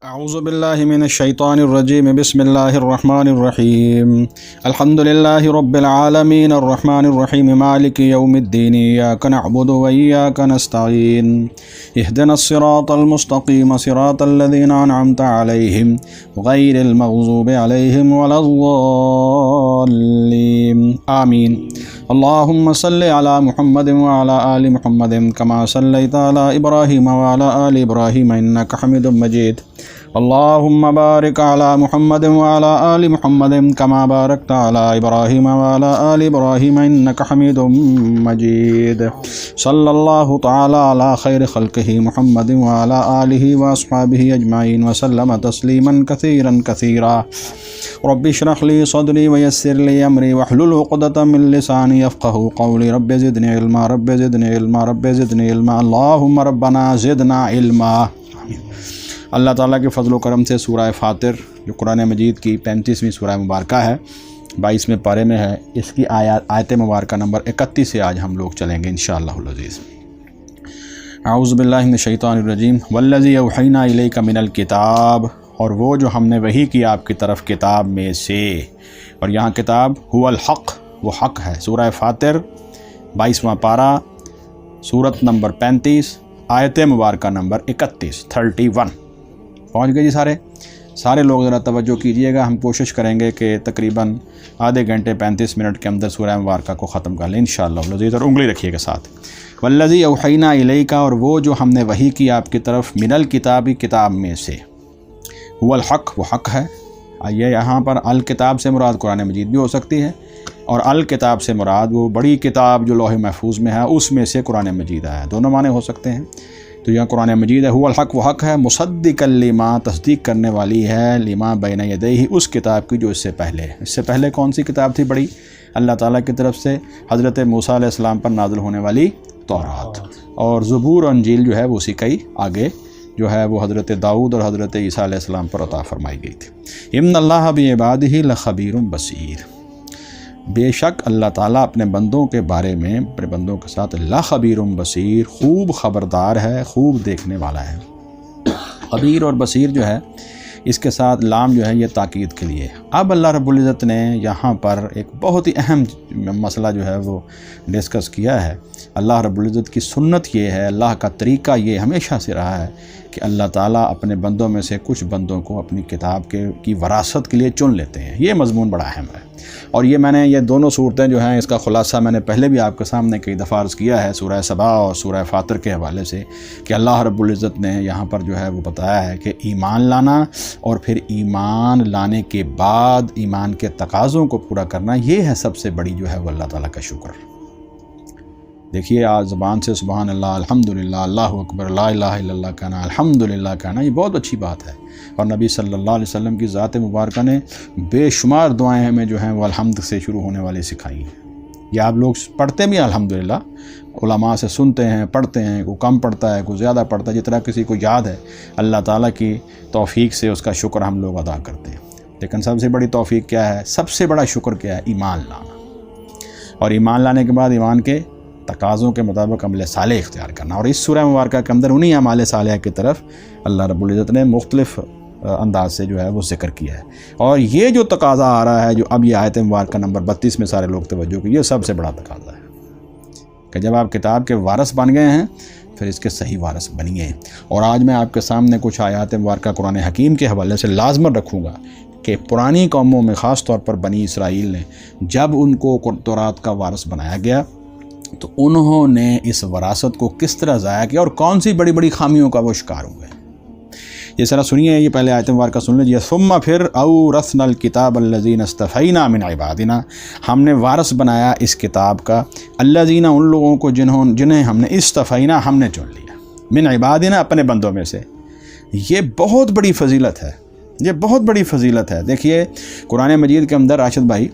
اعوذ باللہ من الشیطان الرجیم بسم اللہ الرحمن الرحیم الحمد للہ رب العالمین الرحمن الرحیم مالک یوم الدین ایاک نعبد و ایاک نستعین اہدنا الصراط المستقیم صراط الذین انعمت علیہم غیر المغضوب علیہم ولا الضالین آمین اللہم صل علی محمد وعلی آل محمد کما صلیت علی ابراہیم وعلی آل ابراہیم انک حمید مجید اللہم بارک علی محمد وعلی آل محمد کما بارکت علی ابراہیم وعلی آل ابراہیم انک حمید مجید صلی اللہ تعالی علی خیر خلقہ محمد وعلی آلہ واصحابہ اجمعین وسلم تسلیما کثیرا کثیرا رب اشرح لی صدری ویسر لی امری واحلل عقدۃ من لسانی یفقهوا قولی رب زدنی علما رب زدنی علما رب زدنی علما اللہم ربنا زدنا علما۔ اللہ تعالیٰ کے فضل و کرم سے سورہ فاطر جو قرآن مجید کی 35ویں سورہ مبارکہ ہے 22ویں پارے میں ہے، اس کی آیت مبارکہ نمبر 31 سے آج ہم لوگ چلیں گے انشاءاللہ العزیز۔ اعوذ باللہ من الشیطان الرجیم والذی اوحینا الیک من الکتاب، اور وہ جو ہم نے وحی کی آپ کی طرف کتاب میں سے، اور یہاں کتاب هو الحق، وہ حق ہے۔ سورہ فاطر 22واں پارہ سورت نمبر 35 آیت مبارکہ نمبر 31 پہنچ گئے جی؟ سارے لوگ ذرا توجہ کیجئے گا، ہم کوشش کریں گے کہ تقریباً آدھے گھنٹے 35 منٹ کے اندر سورہ مبارکہ کو ختم کر لیں انشاءاللہ العزیز، اور انگلی رکھیے گا ساتھ۔ والذی اوحینا الیک، اور وہ جو ہم نے وحی کی آپ کی طرف، من الکتاب، کتاب میں سے، هو الحق، وہ حق ہے۔ آئیے یہاں پر الکتاب سے مراد قرآن مجید بھی ہو سکتی ہے، اور الکتاب سے مراد وہ بڑی کتاب جو لوح محفوظ میں ہے اس میں سے قرآن مجید ہے، دونوں معنی ہو سکتے ہیں۔ تو یہاں قرآن مجید ہے، هو الحق، وہ حق ہے، مصدقا لما، تصدیق کرنے والی ہے، لما بین یدیہ، اس کتاب کی جو اس سے پہلے ہے۔ اس سے پہلے کون سی کتاب تھی بڑی؟ اللہ تعالیٰ کی طرف سے حضرت موسیٰ علیہ السلام پر نازل ہونے والی تورات، اور زبور اور انجیل جو ہے وہ اسی کا ہی آگے جو ہے وہ حضرت داؤد اور حضرت عیسیٰ علیہ السلام پر عطا فرمائی گئی تھی۔ ان اللہ بعبادہ لخبیر بصیر، بے شک اللہ تعالیٰ اپنے بندوں کے بارے میں، اپنے بندوں کے ساتھ لخبیر بصیر، خوب خبردار ہے، خوب دیکھنے والا ہے۔ خبیر اور بصیر جو ہے اس کے ساتھ لام جو ہے یہ تاکید کے لیے۔ اب اللہ رب العزت نے یہاں پر ایک بہت ہی اہم مسئلہ جو ہے وہ ڈسکس کیا ہے۔ اللہ رب العزت کی سنت یہ ہے، اللہ کا طریقہ یہ ہمیشہ سے رہا ہے کہ اللہ تعالیٰ اپنے بندوں میں سے کچھ بندوں کو اپنی کتاب کی وراثت کے لیے چن لیتے ہیں۔ یہ مضمون بڑا اہم ہے، اور یہ میں نے یہ دونوں صورتیں جو ہیں اس کا خلاصہ میں نے پہلے بھی آپ کے سامنے کئی دفعہ عرض کیا ہے، سورہ سبا اور سورہ فاطر کے حوالے سے، کہ اللہ رب العزت نے یہاں پر جو ہے وہ بتایا ہے کہ ایمان لانا، اور پھر ایمان لانے کے بعد ایمان کے تقاضوں کو پورا کرنا، یہ ہے سب سے بڑی جو ہے وہ اللہ تعالیٰ کا شکر۔ دیکھیے آج زبان سے سبحان اللہ، الحمدللہ، اللہ اکبر، لا الہ الا اللہ کہنا، الحمدللہ کہنا، یہ بہت اچھی بات ہے، اور نبی صلی اللہ علیہ وسلم کی ذات مبارکہ نے بے شمار دعائیں ہمیں جو ہیں وہ الحمد سے شروع ہونے والی سکھائی ہیں۔ یہ آپ لوگ پڑھتے بھی ہیں الحمدللہ، علماء سے سنتے ہیں، پڑھتے ہیں، کوئی کم پڑھتا ہے، کوئی زیادہ پڑھتا ہے، جتنا کسی کو یاد ہے اللہ تعالیٰ کی توفیق سے اس کا شکر ہم لوگ ادا کرتے ہیں۔ لیکن سب سے بڑی توفیق کیا ہے؟ سب سے بڑا شکر کیا ہے؟ ایمان لانا، اور ایمان لانے کے بعد ایمان کے تقاضوں کے مطابق عمل صالح اختیار کرنا، اور اس سورہ مبارکہ کے اندر انہی اعمال صالحہ کی طرف اللہ رب العزت نے مختلف انداز سے جو ہے وہ ذکر کیا ہے۔ اور یہ جو تقاضا آ رہا ہے، جو اب یہ آیت مبارکہ نمبر 32 میں سارے لوگ توجہ کی، یہ سب سے بڑا تقاضا ہے کہ جب آپ کتاب کے وارث بن گئے ہیں پھر اس کے صحیح وارث بنیے۔ اور آج میں آپ کے سامنے کچھ آیات مبارکہ قرآن حکیم کے حوالے سے لازمن رکھوں گا کہ پرانی قوموں میں، خاص طور پر بنی اسرائیل نے، جب ان کو تورات کا وارث بنایا گیا تو انہوں نے اس وراثت کو کس طرح ضائع کیا، اور کون سی بڑی بڑی خامیوں کا وہ شکار ہوئے۔ یہ ذرا سنیے، یہ پہلے آیت مبارکہ سن لیجیے۔ ثم پھر اورثنا الکتاب الذین اصطفینا من عبادنا، ہم نے وارث بنایا اس کتاب کا، الذین، ان لوگوں کو جنہیں ہم نے، اصطفینا، ہم نے چن لیا، من عبادنا، اپنے بندوں میں سے۔ یہ بہت بڑی فضیلت ہے، یہ بہت بڑی فضیلت ہے۔ دیکھیے قرآن مجید کے اندر، راشد بھائی،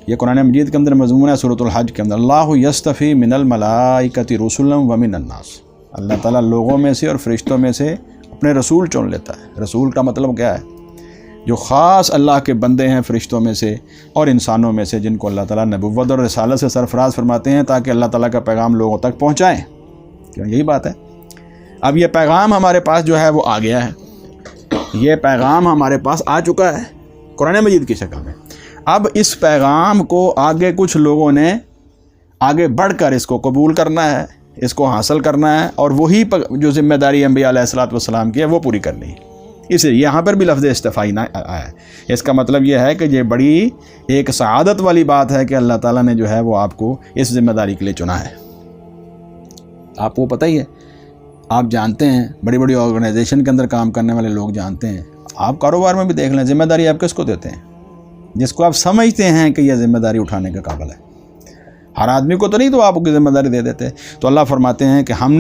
یہ قرآن مجید کے اندر مضمون ہے سورۃ الحج کے اندر، اللہ یصطفی من الملائکۃ رسلا ومن الناس، اللہ تعالیٰ لوگوں میں سے اور فرشتوں میں سے اپنے رسول چن لیتا ہے۔ رسول کا مطلب کیا ہے؟ جو خاص اللہ کے بندے ہیں فرشتوں میں سے اور انسانوں میں سے، جن کو اللہ تعالیٰ نبوت اور رسالت سے سرفراز فرماتے ہیں تاکہ اللہ تعالیٰ کا پیغام لوگوں تک پہنچائیں۔ کیوں؟ یہی بات ہے۔ اب یہ پیغام ہمارے پاس جو ہے وہ آ گیا ہے، یہ پیغام ہمارے پاس آ چکا ہے قرآن مجید کی شکل میں. اب اس پیغام کو آگے کچھ لوگوں نے آگے بڑھ کر اس کو قبول کرنا ہے، اس کو حاصل کرنا ہے، اور وہی جو ذمہ داری انبیاء علیہ الصلوۃ والسلام کی ہے وہ پوری کرنی ہے. اس لیے یہاں پر بھی لفظ استفائی نہ آیا ہے. اس کا مطلب یہ ہے کہ یہ بڑی ایک سعادت والی بات ہے کہ اللہ تعالیٰ نے جو ہے وہ آپ کو اس ذمہ داری کے لیے چنا ہے. آپ کو پتہ ہی ہے، آپ جانتے ہیں، بڑی بڑی آرگنائزیشن کے اندر کام کرنے والے لوگ جانتے ہیں، آپ کاروبار میں بھی دیکھ لیں، ذمہ داری آپ کس کو دیتے ہیں؟ جس کو آپ سمجھتے ہیں کہ یہ ذمہ داری اٹھانے کا قابل ہے. ہر آدمی کو تو نہیں تو آپ کو ذمہ داری دے دیتے. تو اللہ فرماتے ہیں کہ ہم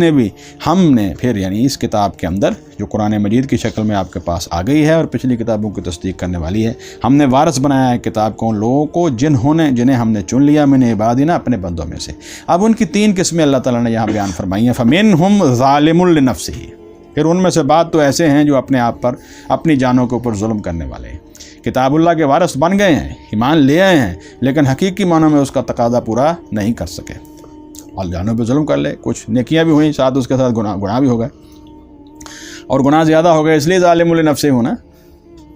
نے پھر یعنی اس کتاب کے اندر جو قرآن مجید کی شکل میں آپ کے پاس آ گئی ہے اور پچھلی کتابوں کی تصدیق کرنے والی ہے، ہم نے وارث بنایا ہے کتاب کو ان لوگوں کو جنہیں ہم نے چن لیا من عبادنا، اپنے بندوں میں سے. اب ان کی 3 قسمیں اللہ تعالیٰ نے یہاں بیان فرمائی ہیں. فمنہم ظالم لنفسہ، پھر ان میں سے بعض تو ایسے ہیں جو اپنے آپ پر اپنی جانوں کے اوپر ظلم کرنے والے ہیں. کتاب اللہ کے وارث بن گئے ہیں، ایمان لے آئے ہیں، لیکن حقیقی معنوں میں اس کا تقاضا پورا نہیں کر سکے اور جانوں پہ ظلم کر لے. کچھ نیکیاں بھی ہوئیں، ساتھ اس کے ساتھ گناہ بھی ہو گئے، اور گناہ زیادہ ہو گئے، اس لیے ظالم لنفسہ ہونا.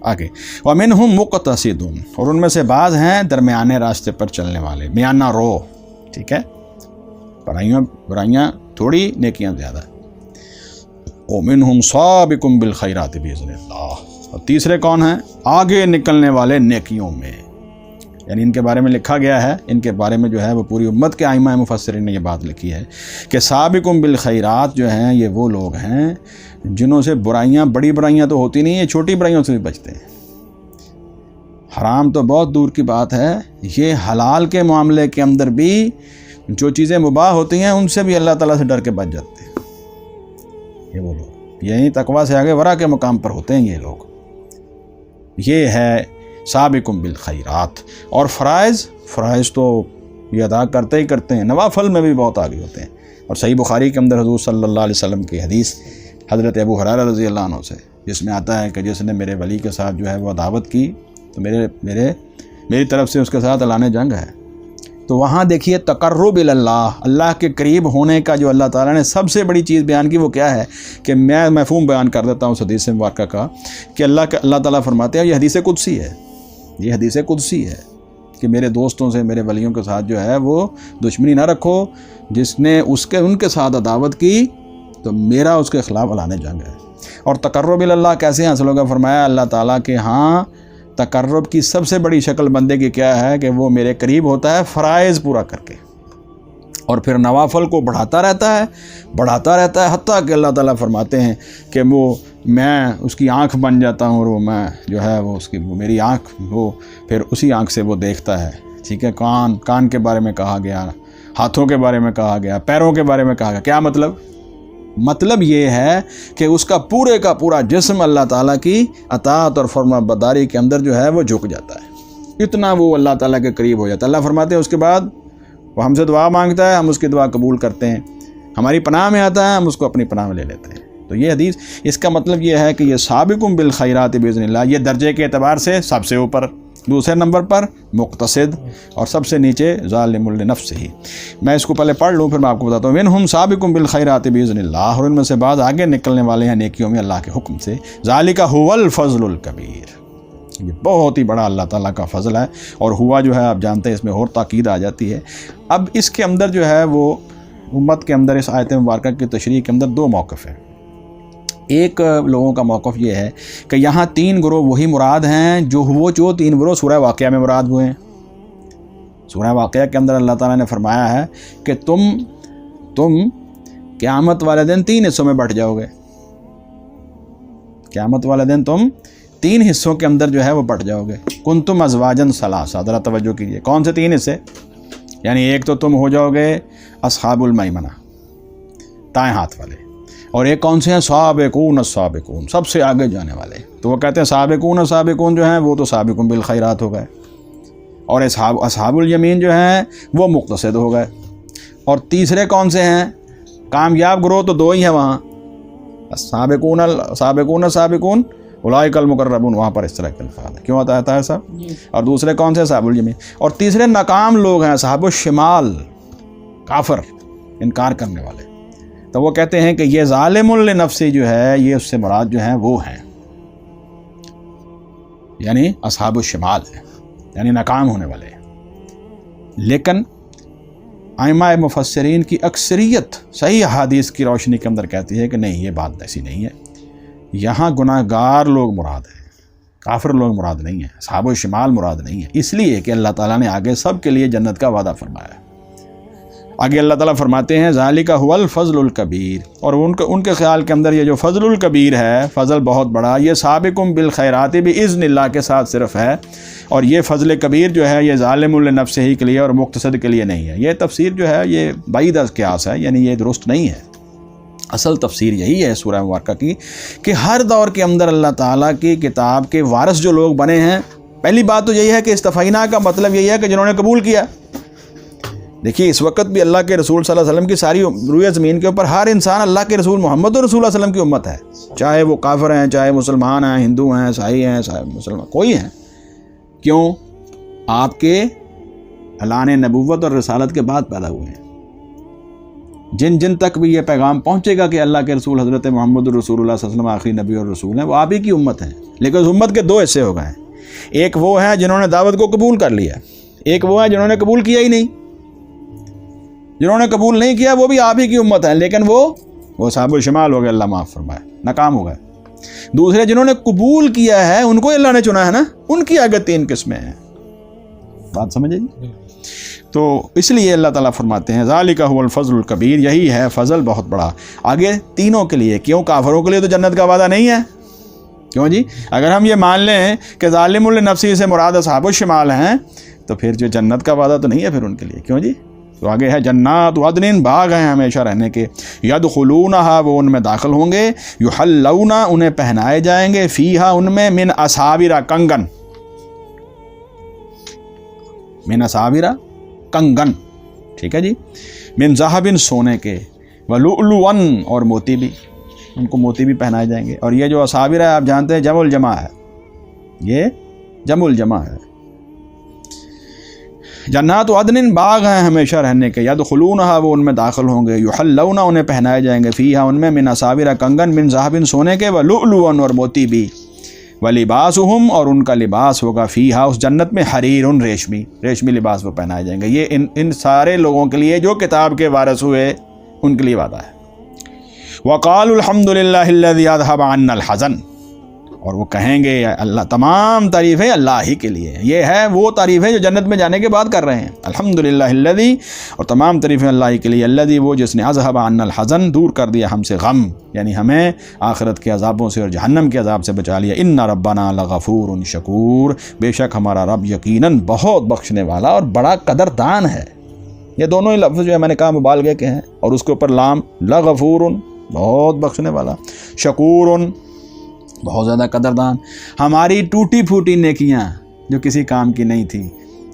آگے ومنہم مقتصد، اور ان میں سے بعض ہیں درمیانے راستے پر چلنے والے، میانہ رو، ٹھیک ہے، برائیاں تھوڑی، نیکیاں زیادہ. ومنہم سابق بالخیرات باذن اللہ، اور تیسرے کون ہیں؟ آگے نکلنے والے نیکیوں میں. یعنی ان کے بارے میں لکھا گیا ہے، ان کے بارے میں جو ہے وہ پوری امت کے ائمہ مفسرین نے یہ بات لکھی ہے کہ سابقم بالخیرات جو ہیں یہ وہ لوگ ہیں جنہوں سے برائیاں، بڑی برائیاں تو ہوتی نہیں ہیں، چھوٹی برائیوں سے بھی بچتے ہیں. حرام تو بہت دور کی بات ہے، یہ حلال کے معاملے کے اندر بھی جو چیزیں مباح ہوتی ہیں ان سے بھی اللہ تعالیٰ سے ڈر کے بچ جاتے ہیں. یہ وہ لوگ یہی تقویٰ سے آگے ورع کے مقام پر ہوتے ہیں یہ لوگ. یہ ہے سابقم بالخیرات. اور فرائض تو یہ ادا کرتے ہی کرتے ہیں، نوافل میں بھی بہت آگے ہوتے ہیں. اور صحیح بخاری کے اندر حضور صلی اللہ علیہ وسلم کی حدیث حضرت ابو ہریرہ رضی اللہ عنہ سے، جس میں آتا ہے کہ جس نے میرے ولی کے ساتھ جو ہے وہ عداوت کی تو میری طرف سے اس کے ساتھ اعلان جنگ ہے. تو وہاں دیکھیے تقرب اللہ، اللہ کے قریب ہونے کا جو اللہ تعالیٰ نے سب سے بڑی چیز بیان کی وہ کیا ہے کہ میں مفہوم بیان کر دیتا ہوں اس حدیث مبارکہ کا کہ اللہ تعالیٰ فرماتے ہیں، یہ حدیث قدسی ہے، یہ حدیث قدسی ہے کہ میرے دوستوں سے، میرے ولیوں کے ساتھ جو ہے وہ دشمنی نہ رکھو، جس نے ان کے ساتھ عداوت کی تو میرا اس کے خلاف اعلان جنگ ہے. اور تقرب اللہ کیسے حاصل ہوگا؟ فرمایا اللہ تعالیٰ کے ہاں تقرب کی سب سے بڑی شکل بندے کی کیا ہے کہ وہ میرے قریب ہوتا ہے فرائض پورا کر کے، اور پھر نوافل کو بڑھاتا رہتا ہے حتیٰ کہ اللہ تعالیٰ فرماتے ہیں کہ میں اس کی آنکھ بن جاتا ہوں، اور وہ میں جو ہے وہ میری آنکھ، وہ پھر اسی آنکھ سے وہ دیکھتا ہے. ٹھیک ہے، کان کے بارے میں کہا گیا، ہاتھوں کے بارے میں کہا گیا، پیروں کے بارے میں کہا گیا. کیا مطلب یہ ہے کہ اس کا پورے کا پورا جسم اللہ تعالیٰ کی اطاعت اور فرما برداری کے اندر جو ہے وہ جھک جاتا ہے، اتنا وہ اللہ تعالیٰ کے قریب ہو جاتا ہے. اللہ فرماتے ہیں اس کے بعد وہ ہم سے دعا مانگتا ہے، ہم اس کی دعا قبول کرتے ہیں، ہماری پناہ میں آتا ہے، ہم اس کو اپنی پناہ میں لے لیتے ہیں. تو یہ حدیث اس کا مطلب یہ ہے کہ یہ سابقم بالخیرات باذن اللہ، یہ درجے کے اعتبار سے سب سے اوپر، دوسرے نمبر پر مقتصد، اور سب سے نیچے ظالم لنفسہ. میں اس کو پہلے پڑھ لوں پھر میں آپ کو بتاتا ہوں. منہم سابقم بالخیرات باذن اللہ، اور ان میں سے بعض آگے نکلنے والے ہیں نیکیوں میں اللہ کے حکم سے. ذالک هو الفضل الکبیر، یہ بہت ہی بڑا اللہ تعالیٰ کا فضل ہے. اور ہوا جو ہے آپ جانتے ہیں اس میں اور تاکید آ جاتی ہے. اب اس کے اندر جو ہے وہ امت کے اندر اس آیت مبارکہ کی تشریح کے اندر 2 موقف ہیں. ایک لوگوں کا موقف یہ ہے کہ یہاں 3 گروہ وہی مراد ہیں جو 3 گروہ سورہ واقعہ میں مراد ہوئے ہیں. سورہ واقعہ کے اندر اللہ تعالیٰ نے فرمایا ہے کہ تم قیامت والے دن 3 حصوں میں بٹ جاؤ گے. قیامت والے دن تم 3 حصوں کے اندر جو ہے وہ بٹ جاؤ گے. کنتم ازواجا ثلاثہ، ذرا توجہ کیجیے، کون سے 3 حصے؟ یعنی ایک تو تم ہو جاؤ گے اصحاب المیمنہ، دائیں ہاتھ والے، اور ایک کون سے ہیں؟ سابقون السابقون، سب سے آگے جانے والے. تو وہ کہتے ہیں سابقون جو ہیں وہ تو سابقون بالخیرات ہو گئے، اور اصحاب الیمین جو ہیں وہ مقتصد ہو گئے. اور تیسرے کون سے ہیں؟ کامیاب گروہ تو 2 ہی ہیں وہاں، سابقون اولئک المقربون، وہاں پر اس طرح کے الفاظ ہیں. کیوں آتا ہے طاہر صاحب؟ اور دوسرے کون سے؟ اصحاب الیمین. اور تیسرے ناکام لوگ ہیں اصحاب الشمال، کافر، انکار کرنے والے. تو وہ کہتے ہیں کہ یہ ظالم لنفسہ جو ہے یہ اس سے مراد جو ہیں وہ ہیں. یعنی اصحاب الشمال ہیں، یعنی ناکام ہونے والے ہیں۔ لیکن ائمہ مفسرین کی اکثریت صحیح احادیث کی روشنی کے اندر کہتی ہے کہ نہیں، یہ بات ایسی نہیں ہے، یہاں گناہ گار لوگ مراد ہیں، کافر لوگ مراد نہیں ہیں، اصحاب الشمال مراد نہیں ہے، اس لیے کہ اللہ تعالیٰ نے آگے سب کے لیے جنت کا وعدہ فرمایا ہے۔ آگے اللہ تعالیٰ فرماتے ہیں ذالک هو الفضل الکبیر، اور ان کے خیال کے اندر یہ جو فضل الکبیر ہے، فضل بہت بڑا، یہ سابقم بالخیرات باذن اللہ کے ساتھ صرف ہے، اور یہ فضل کبیر جو ہے یہ ظالم لنفسہ ہی کے لیے اور مقتصد کے لیے نہیں ہے۔ یہ تفسیر جو ہے یہ بعید از قیاس ہے، یعنی یہ درست نہیں ہے۔ اصل تفسیر یہی ہے سورہ مبارکہ کی کہ ہر دور کے اندر اللہ تعالیٰ کی کتاب کے وارث جو لوگ بنے ہیں، پہلی بات تو یہی ہے کہ استفینا کا مطلب یہی ہے کہ جنہوں نے قبول کیا۔ دیکھیے اس وقت بھی اللہ کے رسول صلی اللہ علیہ وسلم کی ساری روئے زمین کے اوپر ہر انسان اللہ کے رسول محمد رسول اللہ علیہ وسلم کی امت ہے، چاہے وہ کافر ہیں، چاہے مسلمان ہیں، ہندو ہیں، عیسائی ہیں، مسلمان کوئی ہیں۔ کیوں؟ آپ کے اعلان نبوت اور رسالت کے بعد پیدا ہوئے ہیں۔ جن جن تک بھی یہ پیغام پہنچے گا کہ اللہ کے رسول حضرت محمد رسول اللہ صلی اللہ علیہ وسلم آخری نبی اور رسول ہیں، وہ آپ ہی کی امت ہیں۔ لیکن اس امت کے دو حصے ہو گئے ہیں، ایک وہ ہیں جنہوں نے دعوت کو قبول کر لیا، ایک وہ ہیں جنہوں نے قبول کیا ہی نہیں۔ جنہوں نے قبول نہیں کیا وہ بھی آپ ہی کی امت ہیں، لیکن وہ صاحب الشمال ہو گئے، اللہ معاف فرمائے، ناکام ہو گئے۔ دوسرے جنہوں نے قبول کیا ہے ان کو اللہ نے چنا ہے نا، ان کی آگے 3 قسمیں ہیں۔ بات سمجھے جی؟ تو اس لیے اللہ تعالیٰ فرماتے ہیں ذالک هو الفضل الکبیر، یہی ہے فضل بہت بڑا۔ آگے تینوں کے لیے، کیوں؟ کافروں کے لیے تو جنت کا وعدہ نہیں ہے، کیوں جی؟ اگر ہم یہ مان لیں کہ ظالم لنفسہ سے مراد اصحاب الشمال ہیں تو پھر جو جنت کا وعدہ تو نہیں ہے پھر ان کے لیے، کیوں جی؟ تو آگے ہے جنات عدن، باغ ہیں ہمیشہ رہنے کے، یدخلونہا، وہ ان میں داخل ہوں گے، یحلون، انہیں پہنائے جائیں گے، فیہا، ان میں، من اساور، کنگن، من اساور، کنگن، ٹھیک ہے جی، من ذہب، سونے کے، ولؤلؤا، اور موتی بھی، ان کو موتی بھی پہنائے جائیں گے۔ اور یہ جو اساور ہے آپ جانتے ہیں جمع الجمع ہے، یہ جمع الجمع ہے۔ جنات عدن، باغ ہیں ہمیشہ رہنے کے، یدخلونہا، وہ ان میں داخل ہوں گے، یحلون، انہیں پہنائے جائیں گے، فیہا، ان میں، من اساور، کنگن، من ذہب، سونے کے، ولؤلؤا، اور موتی بھی، ولباسہم، اور ان کا لباس ہوگا، فیہا، اس جنت میں، حریر، ریشمی لباس وہ پہنائے جائیں گے۔ یہ ان سارے لوگوں کے لیے جو کتاب کے وارث ہوئے ان کے لیے وعدہ ہے۔ وقالوا الحمد للہ الذی اذھب عنا الحزن، اور وہ کہیں گے اللہ، تمام تعریفیں اللہ ہی کے لیے ہیں۔ یہ ہے وہ تعریفیں جو جنت میں جانے کے بعد کر رہے ہیں، الحمدللہ الذی، اور تمام تعریفیں اللہ ہی کے لیے، الذی، وہ جس نے اذھب عنا الحزن، دور کر دیا ہم سے غم، یعنی ہمیں آخرت کے عذابوں سے اور جہنم کے عذاب سے بچا لیا۔ ان ربنا لغفور شکور، بے شک ہمارا رب یقیناً بہت بخشنے والا اور بڑا قدردان ہے۔ یہ دونوں ہی لفظ جو ہے میں نے کہا مبالغے کے ہیں، اور اس کے اوپر لام، لغفور، بہت بخشنے والا، شکور، بہت زیادہ قدردان۔ ہماری ٹوٹی پھوٹی نیکیاں جو کسی کام کی نہیں تھی،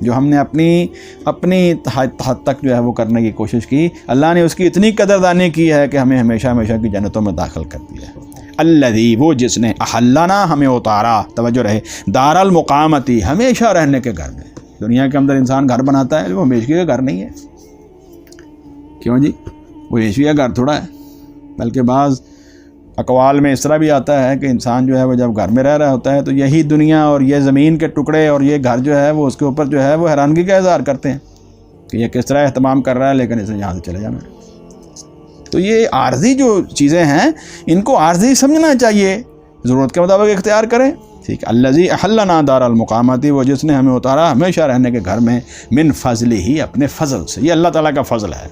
جو ہم نے اپنی حد تک جو ہے وہ کرنے کی کوشش کی، اللہ نے اس کی اتنی قدردانی کی ہے کہ ہمیں ہمیشہ ہمیشہ کی جنتوں میں داخل کر دیا ہے۔ الذی، وہ جس نے، احلنا، ہمیں اتارا، توجہ رہے، دار المقامتی، ہمیشہ رہنے کے گھر میں۔ دنیا کے اندر انسان گھر بناتا ہے، وہ ہمیشہ کا گھر نہیں ہے، کیوں جی؟ وہ ہمیشہ کا گھر تھوڑا ہے، بلکہ بعض اقوال میں اس طرح بھی آتا ہے کہ انسان جو ہے وہ جب گھر میں رہ رہا ہوتا ہے تو یہی دنیا اور یہ زمین کے ٹکڑے اور یہ گھر جو ہے وہ اس کے اوپر جو ہے وہ حیرانگی کا اظہار کرتے ہیں کہ یہ کس طرح اہتمام کر رہا ہے، لیکن اسے یہاں سے چلے جانا ہے۔ تو یہ عارضی جو چیزیں ہیں ان کو عارضی سمجھنا چاہیے، ضرورت کے مطابق اختیار کریں، ٹھیک۔ الذی احلنا دار المقامتی، وہ جس نے ہمیں اتارا ہمیشہ رہنے کے گھر میں، من فضل ہی، اپنے فضل سے۔ یہ اللہ تعالیٰ کا فضل ہے۔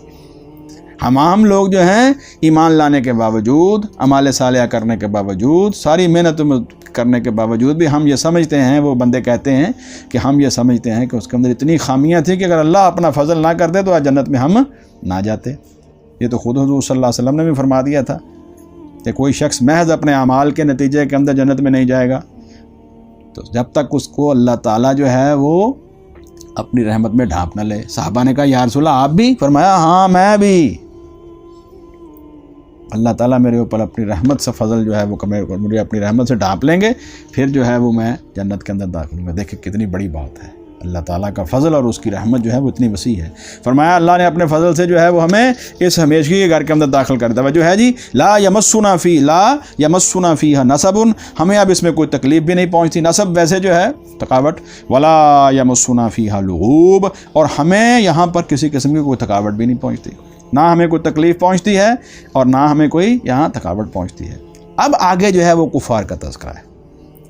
ہم عام لوگ جو ہیں ایمان لانے کے باوجود، اعمال صالحہ کرنے کے باوجود، ساری محنت کرنے کے باوجود بھی ہم یہ سمجھتے ہیں، وہ بندے کہتے ہیں کہ ہم یہ سمجھتے ہیں کہ اس کے اندر اتنی خامیاں تھیں کہ اگر اللہ اپنا فضل نہ کرتے تو آج جنت میں ہم نہ جاتے۔ یہ تو خود حضور صلی اللہ علیہ وسلم نے بھی فرما دیا تھا کہ کوئی شخص محض اپنے اعمال کے نتیجے کے اندر جنت میں نہیں جائے گا، تو جب تک اس کو اللہ تعالیٰ جو ہے وہ اپنی رحمت میں ڈھانپ نہ لے۔ صحابہ نے کہا یا رسول اللہ آپ بھی؟ فرمایا ہاں میں بھی، اللہ تعالیٰ میرے اوپر اپنی رحمت سے فضل جو ہے وہ مجھے اپنی رحمت سے ڈھانپ لیں گے، پھر جو ہے وہ میں جنت کے اندر داخل ہوں گا۔ دیکھیں کتنی بڑی بات ہے، اللہ تعالیٰ کا فضل اور اس کی رحمت جو ہے وہ اتنی وسیع ہے۔ فرمایا اللہ نے اپنے فضل سے جو ہے وہ ہمیں اس ہمیشگی کے گھر کے اندر داخل کر دیا۔ جو ہے جی لا یمسنا فیہا نصب، ہمیں اب اس میں کوئی تکلیف بھی نہیں پہنچتی، نصب ویسے جو ہے تھکاوٹ، ولا یمسنا فیہا لغوب، اور ہمیں یہاں پر کسی قسم کی کوئی تھکاوٹ بھی نہیں پہنچتی، نہ ہمیں کوئی تکلیف پہنچتی ہے اور نہ ہمیں کوئی یہاں تھکاوٹ پہنچتی ہے۔ اب آگے جو ہے وہ کفار کا تذکرہ ہے،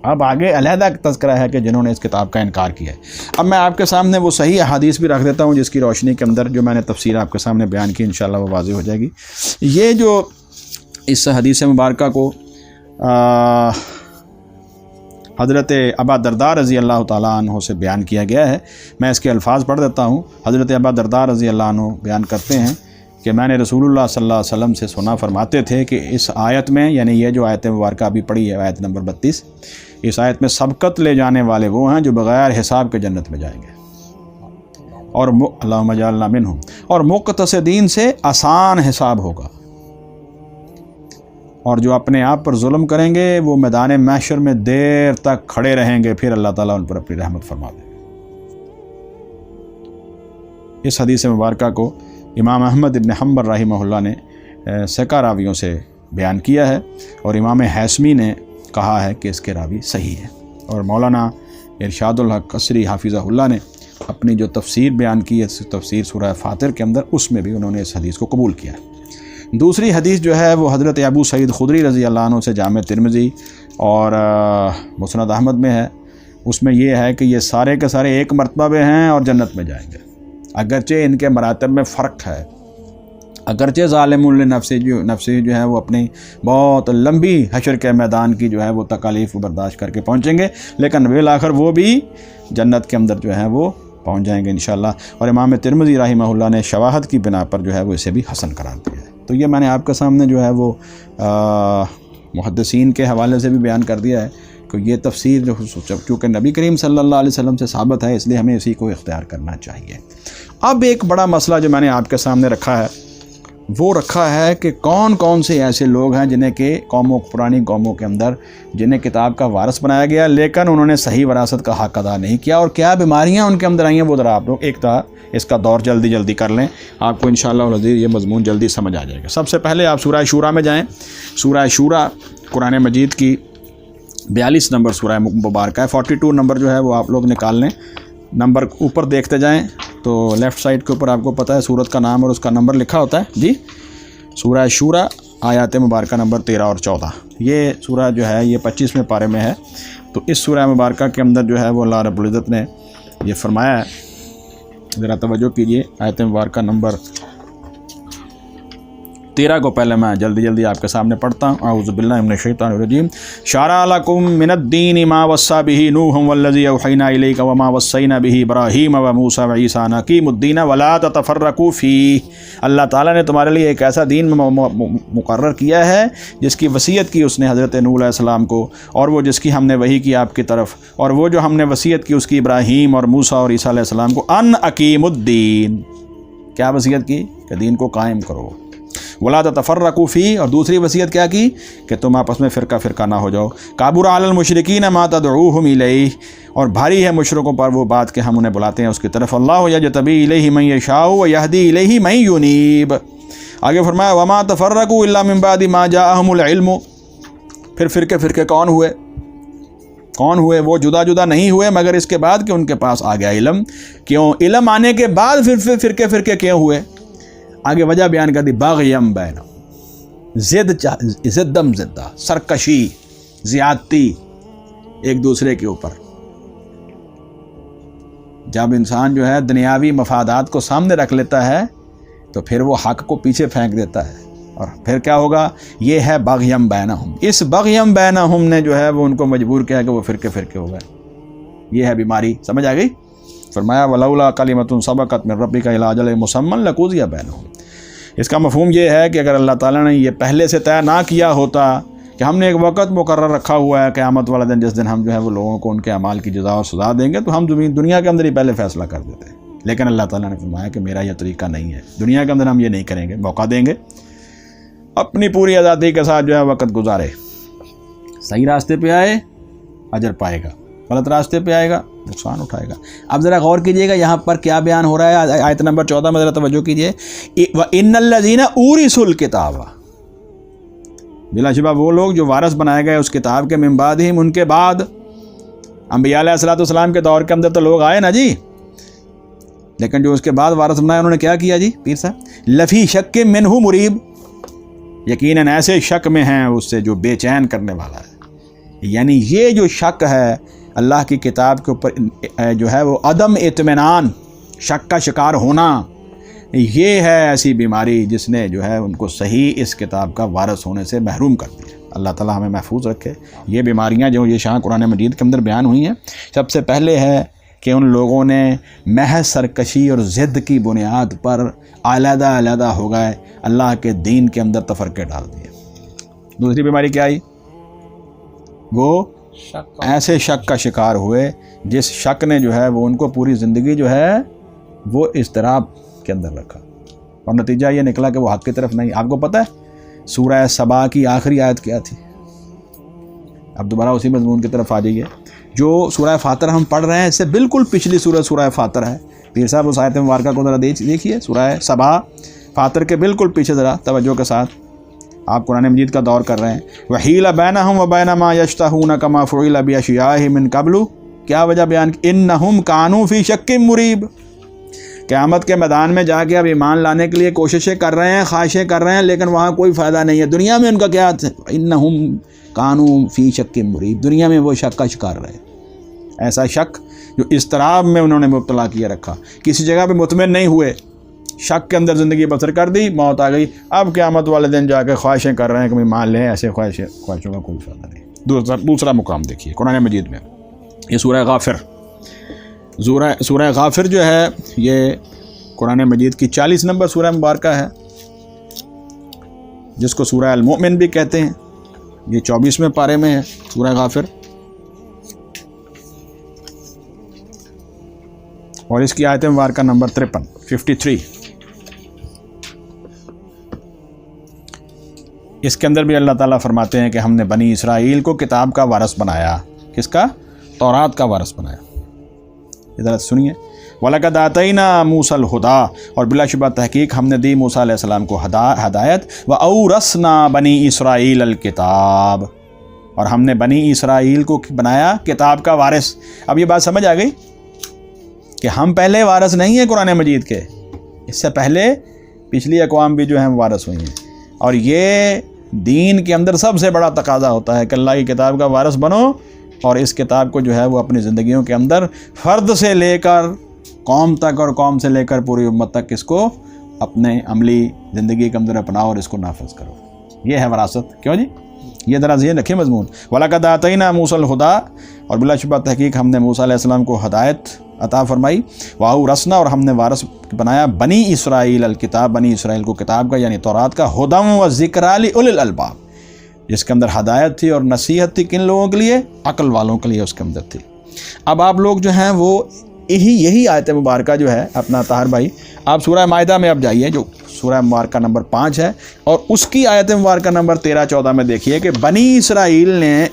اب آگے علیحدہ تذکرہ ہے کہ جنہوں نے اس کتاب کا انکار کیا ہے۔ اب میں آپ کے سامنے وہ صحیح احادیث بھی رکھ دیتا ہوں جس کی روشنی کے اندر جو میں نے تفسیر آپ کے سامنے بیان کی انشاءاللہ وہ واضح ہو جائے گی۔ یہ جو اس حدیث مبارکہ کو حضرت ابا درداء رضی اللہ تعالیٰ عنہ سے بیان کیا گیا ہے، میں اس کے الفاظ پڑھ دیتا ہوں۔ حضرت ابا درداء رضی اللہ عنہ بیان کرتے ہیں کہ میں نے رسول اللہ صلی اللہ علیہ وسلم سے سنا، فرماتے تھے کہ اس آیت میں، یعنی یہ جو آیت مبارکہ ابھی پڑھی ہے آیت نمبر 32، اس آیت میں سبقت لے جانے والے وہ ہیں جو بغیر حساب کے جنت میں جائیں گے، اور اللہم اجعلنا منہم، اور مقتصدین سے آسان حساب ہوگا، اور جو اپنے آپ پر ظلم کریں گے وہ میدان محشر میں دیر تک کھڑے رہیں گے، پھر اللہ تعالیٰ ان پر اپنی رحمت فرما دے گا۔ اس حدیث مبارکہ کو امام احمد ابن حنبل رحمہ اللہ نے ثقہ راویوں سے بیان کیا ہے، اور امام حیثمی نے کہا ہے کہ اس کے راوی صحیح ہے، اور مولانا ارشاد الحق قصری حافظہ اللہ نے اپنی جو تفسیر بیان کی ہے تفسیر سورہ فاطر کے اندر، اس میں بھی انہوں نے اس حدیث کو قبول کیا ہے۔ دوسری حدیث جو ہے وہ حضرت ابو سعید خدری رضی اللہ عنہ سے جامع ترمذی اور مسند احمد میں ہے، اس میں یہ ہے کہ یہ سارے کے سارے ایک مرتبہ میں ہیں اور جنت میں جائیں گے، اگرچہ ان کے مراتب میں فرق ہے، اگرچہ ظالم لنفسہ جو ہے وہ اپنی بہت لمبی حشر کے میدان کی جو ہے وہ تکالیف برداشت کر کے پہنچیں گے، لیکن بالآخر وہ بھی جنت کے اندر جو ہے وہ پہنچ جائیں گے انشاءاللہ۔ اور امام ترمذی رحمہ اللہ نے شواہد کی بنا پر جو ہے وہ اسے بھی حسن قرار دیا ہے۔ تو یہ میں نے آپ کے سامنے جو ہے وہ محدثین کے حوالے سے بھی بیان کر دیا ہے کہ یہ تفسیر جو چونکہ نبی کریم صلی اللہ علیہ وسلم سے ثابت ہے، اس لیے ہمیں اسی کو اختیار کرنا چاہیے۔ اب ایک بڑا مسئلہ جو میں نے آپ کے سامنے رکھا ہے وہ رکھا ہے کہ کون کون سے ایسے لوگ ہیں جنہیں کہ پرانی قوموں کے اندر جنہیں کتاب کا وارث بنایا گیا لیکن انہوں نے صحیح وراثت کا حق ادا نہیں کیا، اور کیا بیماریاں ان کے اندر آئی ہیں وہ ذرا آپ لوگ ایک اس کا دور جلدی کر لیں، آپ کو انشاءاللہ العزیز یہ مضمون جلدی سمجھ آ جائے گا۔ سب سے پہلے آپ سورہ شورا میں جائیں۔ سورہ شورا قرآن مجید کی 42 نمبر سورہ مبارکہ ہے، 42 نمبر جو ہے وہ آپ لوگ نکال لیں، نمبر اوپر دیکھتے جائیں تو لیفٹ سائڈ کے اوپر آپ کو پتہ ہے سورت کا نام اور اس کا نمبر لکھا ہوتا ہے جی، سورہ شورا آیات مبارکہ نمبر 13 اور 14۔ یہ سورہ جو ہے یہ 25ویں پارے میں ہے۔ تو اس سورہ مبارکہ کے اندر جو ہے وہ اللہ رب العزت نے یہ فرمایا ہے، ذرا توجہ کیجئے، آیت مبارکہ نمبر 13 کو پہلے میں جلدی آپ کے سامنے پڑھتا ہوں۔ اعوذ باللہ من الشیطان الرجیم۔ شرع لکم من الدین ما وصی بہ نوح والذی اوحینا الیک وما وصینا بہ ابراہیم وموسیٰ وعیسیٰ ان اقیموا الدین ولا تتفرقوا فیہ۔ اللہ تعالیٰ نے تمہارے لیے ایک ایسا دین مقرر کیا ہے جس کی وصیت کی اس نے حضرت نوح علیہ السلام کو، اور وہ جس کی ہم نے وحی کی آپ کی طرف، اور وہ جو ہم نے وصیت کی اس کی ابراہیم اور موسیٰ اور عیسیٰ علیہ السلام کو، ان اقیموا الدین، کیا وصیت کی کہ دین کو قائم کرو، ولا تتفرقوا فیہ، اور دوسری وصیت کیا کی کہ تم آپس میں فرقہ نہ ہو جاؤ، کابر علی المشرکین ما تدعوہم الیہ، اور بھاری ہے مشرکوں پر وہ بات کہ ہم انہیں بلاتے ہیں اس کی طرف، اللہ یجتبی الیہ من یشاء ویہدی الیہ من ینیب۔ آگے فرمایا وما تفرقوا الا من بعد ما جاءہم العلم، پھر فرقے کون ہوئے؟ وہ جدا نہیں ہوئے مگر اس کے بعد کہ ان کے پاس آ گیا علم۔ کیوں علم آنے کے بعد پھر فرقے کیوں ہوئے؟ آگے وجہ بیان کر دی، باغیم بینہم، زدم زدہ، سرکشی، زیادتی ایک دوسرے کے اوپر۔ جب انسان جو ہے دنیاوی مفادات کو سامنے رکھ لیتا ہے تو پھر وہ حق کو پیچھے پھینک دیتا ہے، اور پھر کیا ہوگا؟ یہ ہے باغیم بینہم۔ اس باغیم بینہم نے جو ہے وہ ان کو مجبور کیا کہ وہ فرقے ہو گئے۔ یہ ہے بیماری، سمجھ آ گئی؟ فرمایا ولولا کلمۃ سبقت من ربک الی اجل مسمى لقضی بینہم۔ اس کا مفہوم یہ ہے کہ اگر اللہ تعالیٰ نے یہ پہلے سے طے نہ کیا ہوتا کہ ہم نے ایک وقت مقرر رکھا ہوا ہے قیامت والا دن جس دن ہم جو ہے وہ لوگوں کو ان کے اعمال کی جزا اور سزا دیں گے، تو ہم دنیا کے اندر ہی پہلے فیصلہ کر دیتے، لیکن اللہ تعالیٰ نے فرمایا کہ میرا یہ طریقہ نہیں ہے، دنیا کے اندر ہم یہ نہیں کریں گے، موقع دیں گے، اپنی پوری آزادی کے ساتھ جو ہے وقت گزارے، صحیح راستے پہ آئے اجر پائے گا، غلط راستے پہ آئے گا نقصان اٹھائے گا۔ اب ذرا غور کیجئے گا یہاں پر کیا بیان ہو رہا ہے، آیت نمبر 14 میں ذرا توجہ کیجئے، وَإِنَّ الَّذِينَ أُورِثُوا الْكِتَابَ، بلا شبہ وہ لوگ جو وارث بنائے گئے اس کتاب کے من بعدہم، ان کے بعد انبیاء علیہ الصلوۃ والسلام کے دور کے اندر تو لوگ آئے نا جی، لیکن جو اس کے بعد وارث بنائے انہوں نے کیا کیا جی پیر صاحب، لفی شک منہ مریب، یقیناً ایسے شک میں ہیں اس سے جو بے چین کرنے والا ہے۔ یعنی یہ جو شک ہے اللہ کی کتاب کے اوپر جو ہے وہ عدم اطمینان، شک کا شکار ہونا، یہ ہے ایسی بیماری جس نے جو ہے ان کو صحیح اس کتاب کا وارث ہونے سے محروم کر دیا۔ اللہ تعالیٰ ہمیں محفوظ رکھے۔ یہ بیماریاں جو یہ شاہ قرآن مجید کے اندر بیان ہوئی ہیں، سب سے پہلے ہے کہ ان لوگوں نے محض سرکشی اور ضد کی بنیاد پر علیحدہ علیحدہ ہو گئے، اللہ کے دین کے اندر تفرقے ڈال دیے۔ دوسری بیماری کیا آئی؟ وہ ایسے شک کا شکار ہوئے جس شک نے جو ہے وہ ان کو پوری زندگی جو ہے وہ اضطراب کے اندر رکھا، اور نتیجہ یہ نکلا کہ وہ حق کی طرف نہیں۔ آپ کو پتہ ہے سورہ سبا کی آخری آیت کیا تھی؟ اب دوبارہ اسی مضمون کی طرف آ جائیے۔ جو سورہ فاتر ہم پڑھ رہے ہیں اس سے بالکل پچھلی سورہ فاتر ہے۔ پیر صاحب اس آیت مبارکہ کو ذرا دیکھیے، سورہ سبا فاتر کے بالکل پیچھے ذرا توجہ کے ساتھ آپ قرآن مجید کا دور کر رہے ہیں۔ وَحِيلَ بَيْنَهُمْ وَبَيْنَ مَا يَشْتَهُونَ كَمَا فُعِلَ بِأَشْيَاعِهِمْ مِنْ قَبْلُ، کیا وجہ بیان کی؟ إِنَّهُمْ كَانُوا فِي شَكٍّ مُّرِيبٍ، قیامت کے میدان میں جا کے اب ایمان لانے کے لیے کوششیں کر رہے ہیں، خواہشیں کر رہے ہیں، لیکن وہاں کوئی فائدہ نہیں ہے۔ دنیا میں ان کا کیا ہے؟ إِنَّهُمْ كَانُوا فِي شَكٍّ مُّرِيبٍ، دنیا میں وہ شک کا شکار رہے، ایسا شک جو اضطراب میں انہوں نے مبتلا کیے رکھا، کسی جگہ پہ مطمئن نہیں ہوئے، شک کے اندر زندگی بسر کر دی، موت آ گئی، اب قیامت والے دن جا کے خواہشیں کر رہے ہیں کہ مان لیں، ایسے خواہشوں کا کوئی فائدہ نہیں۔ دوسرا مقام دیکھیے قرآن مجید میں، یہ سورہ غافر، سورہ غافر جو ہے یہ قرآن مجید کی 40 نمبر سورہ مبارکہ ہے، جس کو سورہ المؤمن بھی کہتے ہیں۔ یہ 24ویں پارے میں ہے سورہ غافر، اور اس کی آیت مبارکہ نمبر 53۔ اس کے اندر بھی اللہ تعالیٰ فرماتے ہیں کہ ہم نے بنی اسرائیل کو کتاب کا وارث بنایا۔ کس کا؟ تورات کا وارث بنایا۔ ادھر سنیے، وَلَقَدْ آتَيْنَا مُوسَى الْهُدَىٰ، اور بلا شبہ تحقیق ہم نے دی موسیٰ علیہ السلام کو ہدایت، وَأَوْرَثْنَا بَنِي إِسْرَائِيلَ الْكِتَابَ، اور ہم نے بنی اسرائیل کو بنایا کتاب کا وارث۔ اب یہ بات سمجھ آ گئی کہ ہم پہلے وارث نہیں ہیں قرآن مجید کے، اس سے پہلے پچھلی اقوام بھی جو ہیں وارث ہوئی ہیں، اور یہ دین کے اندر سب سے بڑا تقاضا ہوتا ہے کہ اللہ کی کتاب کا وارث بنو، اور اس کتاب کو جو ہے وہ اپنی زندگیوں کے اندر فرد سے لے کر قوم تک، اور قوم سے لے کر پوری امت تک اس کو اپنے عملی زندگی کے اندر اپناؤ اور اس کو نافذ کرو۔ یہ ہے وراثت۔ کیوں جی؟ یہ ذرا ذہن رکھیں مضمون، وَلَقَدْ آتَيْنَا مُوسَى الْهُدَىٰ، اور بلا شبہ تحقیق ہم نے موسیٰ علیہ السلام کو ہدایت عطا فرمائی، وَأَوْرَثْنَا، اور ہم نے وارث بنایا بنی اسرائیل الکتاب، بنی اسرائیل کو کتاب کا یعنی تورات کا، ہدی وذکریٰ لأولی الالباب، جس کے اندر ہدایت تھی اور نصیحت تھی، کن لوگوں کے لیے؟ عقل والوں کے لیے اس کے اندر تھی۔ اب آپ لوگ جو ہیں وہ یہی آیت مبارکہ جو ہے اپنا طاہر بھائی، آپ سورہ مائدہ میں اب جائیے جو سورہ مبارکہ نمبر 5 ہے، اور اس کی آیت مبارکہ نمبر 13-14 میں دیکھیے کہ بنی اسرائیل نے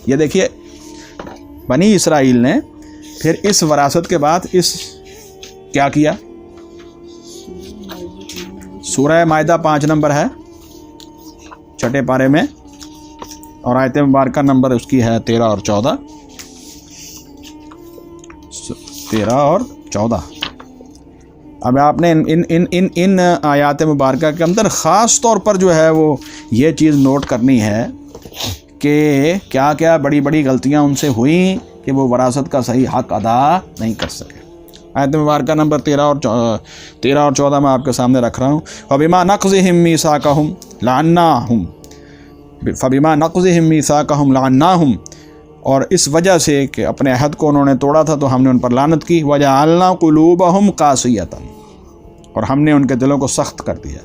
یہ دیکھیے بنی اسرائیل نے پھر اس وراثت کے بعد کیا کیا؟ سورہ مائدہ 5 نمبر ہے، چھٹے پارے میں، اور آیت مبارکہ نمبر اس کی ہے 13 اور 14۔ اب آپ نے ان آیات مبارکہ کے اندر خاص طور پر جو ہے وہ یہ چیز نوٹ کرنی ہے کہ کیا کیا بڑی بڑی غلطیاں ان سے ہوئیں کہ وہ وراثت کا صحیح حق ادا نہیں کر سکے۔ آیت مبارکہ نمبر 13 اور 14 میں آپ کے سامنے رکھ رہا ہوں۔ فَبِمَا نَقْضِهِم مِّيثَاقَهُمْ لَعَنَّاهُمْ، فَبِمَا نَقْضِهِم مِّيثَاقَهُمْ لَعَنَّاهُمْ، اور اس وجہ سے کہ اپنے عہد کو انہوں نے توڑا تھا تو ہم نے ان پر لعنت کی، وَجَعَلْنَا قُلُوبَهُمْ قَاسِيَةً، اور ہم نے ان کے دلوں کو سخت کر دیا،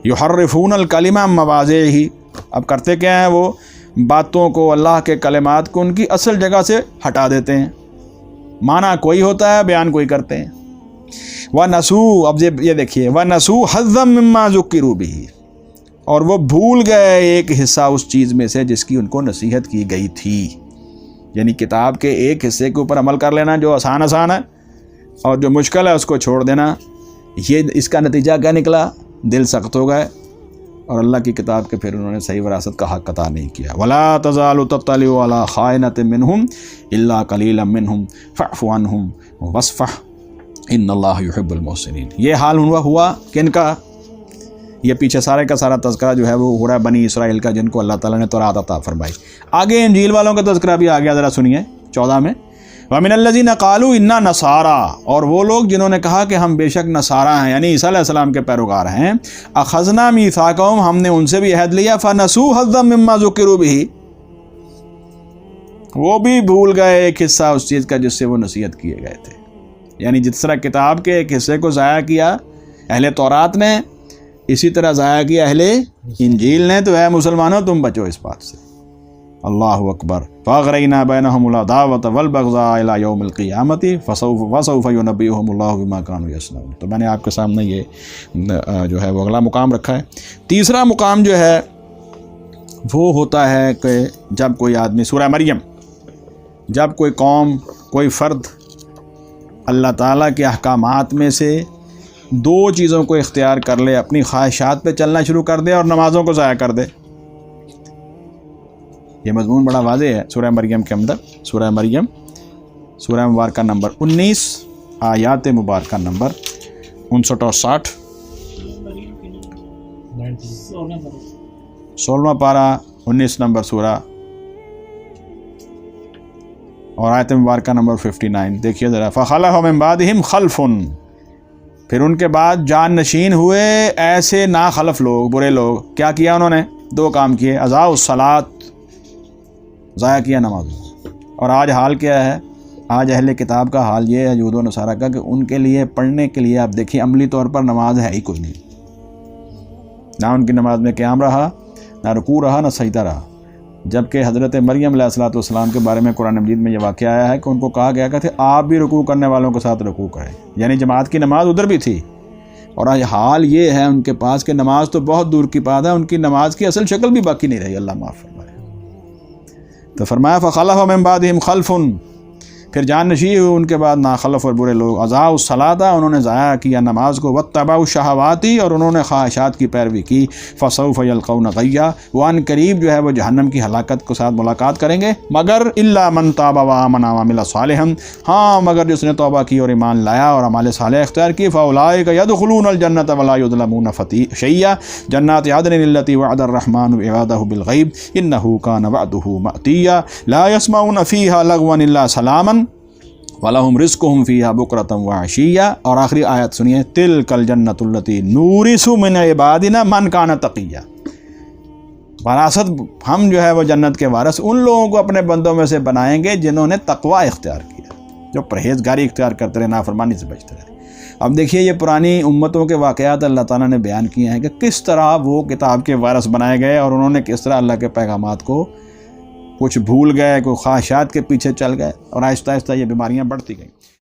يُحَرِّفُونَ الْكَلِمَ عَن مَّوَاضِعِهِ، اب کرتے کیا ہیں؟ وہ باتوں کو، اللہ کے کلمات کو ان کی اصل جگہ سے ہٹا دیتے ہیں، معنی کوئی ہوتا ہے، بیان کوئی کرتے ہیں۔ وَنَسُوا، اب یہ دیکھیے، وَنَسُوا حَظًّا مِّمَّا ذُكِّرُوا بِهِ، اور وہ بھول گئے ایک حصہ اس چیز میں سے جس کی ان کو نصیحت کی گئی تھی۔ یعنی کتاب کے ایک حصے کے اوپر عمل کر لینا جو آسان ہے، اور جو مشکل ہے اس کو چھوڑ دینا. یہ اس کا نتیجہ کیا نکلا؟ دل سخت ہو گئے اور اللہ کی کتاب کے پھر انہوں نے صحیح وراثت کا حق عطا نہیں کیا. وَلَا تَزَالُ تَطَّلِعُ عَلَىٰ خَائِنَةٍ مِّنْهُمْ إِلَّا قَلِيلًا مِّنْهُمْ فَاعْفُ عَنْهُمْ وَاصْفَحْ إِنَّ اللَّهَ يُحِبُّ الْمُحْسِنِينَ. یہ حال ہوا کن کا؟ یہ پیچھے سارے کا سارا تذکرہ جو ہے وہ ہو رہا ہے بنی اسرائیل کا، جن کو اللہ تعالیٰ نے تورات عطا فرمائی. آگے انجیل والوں کا تذکرہ بھی آ گیا، ذرا سنیے 14 میں. وَمِنَ الَّذِينَ قَالُوا إِنَّا نَصَارَىٰ، اور وہ لوگ جنہوں نے کہا کہ ہم بے شک نصارہ ہیں، یعنی عیسیٰ علیہ السلام کے پیروکار ہیں. أَخَذْنَا مِيثَاقَهُمْ، ہم نے ان سے بھی عہد لیا. فَنَسُوا حَظًّا مِّمَّا ذُكِّرُوا بِهِ، وہ بھی بھول گئے ایک حصہ اس چیز کا جس سے وہ نصیحت کیے گئے تھے. یعنی جس طرح کتاب کے ایک حصے کو ضائع کیا اہل تورات نے، اسی طرح ضائع کیا اہل انجیل نے. تو اے مسلمانوں تم بچو اس بات سے. اللہ اکبر. فَأَغْرَيْنَا بَيْنَهُمُ الْعَدَاوَةَ وَالْبَغْضَاءَ إِلَىٰ يَوْمِ الْقِيَامَةِ وَسَوْفَ يُنَبِّئُهُمُ اللَّهُ بِمَا كَانُوا يَصْنَعُونَ. تو میں نے آپ کے سامنے یہ جو ہے وہ اگلا مقام رکھا ہے. تیسرا مقام جو ہے وہ ہوتا ہے کہ جب کوئی آدمی، سورہ مریم، جب کوئی قوم، کوئی فرد اللہ تعالیٰ کے احکامات میں سے دو چیزوں کو اختیار کر لے، اپنی خواہشات پہ چلنا شروع کر دے اور نمازوں کو ضائع کر دے. یہ مضمون بڑا واضح ہے سورہ مریم کے اندر. سورہ مریم، سورہ مبارکہ نمبر 19، آیات مبارکہ نمبر 59 اور 60. 16واں پارہ 19 نمبر سورہ اور آیت مبارکہ نمبر 59. دیکھیے ذرا. فَخَلَفَ مِن بَعْدِهِمْ خَلْفٌ، پھر ان کے بعد جان نشین ہوئے ایسے ناخلف لوگ، برے لوگ. کیا کیا انہوں نے؟ دو کام کیے. اضاعوا الصلاۃ، ضائع کیا نماز. اور آج حال کیا ہے؟ آج اہل کتاب کا حال یہ ہے، یہود و نصارہ کا، کہ ان کے لیے پڑھنے کے لیے آپ دیکھیں عملی طور پر نماز ہے ہی کوئی نہیں. نہ ان کی نماز میں قیام رہا، نہ رکوع رہا، نہ سجدہ رہا. جبکہ حضرت مریم علیہ السلام کے بارے میں قرآن مجید میں یہ واقعہ آیا ہے کہ ان کو کہا گیا کہ آپ بھی رکوع کرنے والوں کے ساتھ رکوع کریں. یعنی جماعت کی نماز ادھر بھی تھی. اور آج حال یہ ہے ان کے پاس کہ نماز تو بہت دور کی بات ہے، ان کی نماز کی اصل شکل بھی باقی نہیں رہی. اللہ معاف فرمائے. تو فرمایا فَخَلَفَ مِن بَعْدِهِمْ خَلْفٌ، پھر جان نشین ہوئے ان کے بعد ناخلف اور برے لوگ. اضاعوا الصلاۃ، انہوں نے ضائع کیا نماز کو. واتبعوا الشہوات، اور انہوں نے خواہشات کی پیروی کی. فسوف یلقون غیا، وہ ان قریب جو ہے وہ جہنم کی ہلاکت کے ساتھ ملاقات کریں گے. مگر الا من تاب وآمن وعمل صالحا، ہاں مگر جس نے توبہ کی اور ایمان لایا اور اعمال صالح اختیار کی. فاولئک یدخلون الجنۃ ولا یظلمون شیئا، جنات عدن التي وعد الرحمن عباده بالغیب انه كان وعده مأتیا. لا يسمعون فيها لغوا الا سلاما وَلَهُمْ رِزْقُهُمْ فِيهَا بُكْرَةً وَعَشِيًّا. اور آخری آیت سنیے. تِلْكَ الْجَنَّةُ الَّتِي نُورِثُ مِنْ عِبَادِنَا مَنْ كَانَ تَقِيًّا. وراثت ہم جو ہے وہ جنت کے وارث ان لوگوں کو اپنے بندوں میں سے بنائیں گے جنہوں نے تقوی اختیار کیا، جو پرہیزگاری اختیار کرتے رہے، نافرمانی سے بچتے رہے. اب دیکھیے یہ پرانی امتوں کے واقعات اللہ تعالیٰ نے بیان کیے ہیں کہ کس طرح وہ کتاب کے وارث بنائے گئے اور انہوں نے کس طرح اللہ کے پیغامات کو کچھ بھول گئے، کوئی خواہشات کے پیچھے چل گئے، اور آہستہ آہستہ یہ بیماریاں بڑھتی گئیں.